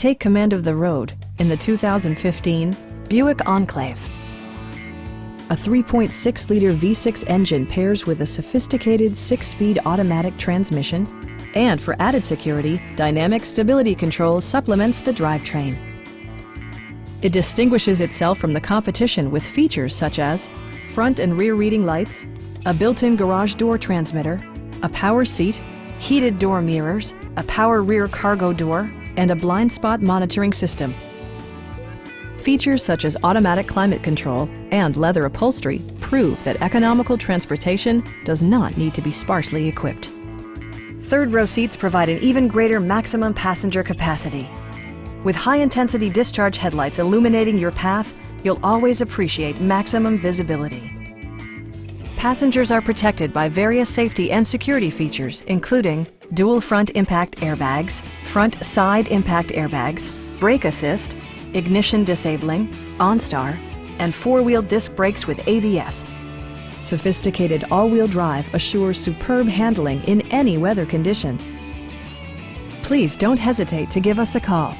Take command of the road in the 2015 Buick Enclave. A 3.6-liter V6 engine pairs with a sophisticated 6-speed automatic transmission, and for added security, dynamic stability control supplements the drivetrain. It distinguishes itself from the competition with features such as front and rear reading lights, a built-in garage door transmitter, a power seat, heated door mirrors, a power rear cargo door, and a blind spot monitoring system. Features such as automatic climate control and leather upholstery prove that economical transportation does not need to be sparsely equipped. Third-row seats provide an even greater maximum passenger capacity. With high-intensity discharge headlights illuminating your path, you'll always appreciate maximum visibility. Passengers are protected by various safety and security features, including dual front impact airbags, front side impact airbags, brake assist, ignition disabling, OnStar, and four-wheel disc brakes with ABS. Sophisticated all-wheel drive assures superb handling in any weather condition. Please don't hesitate to give us a call.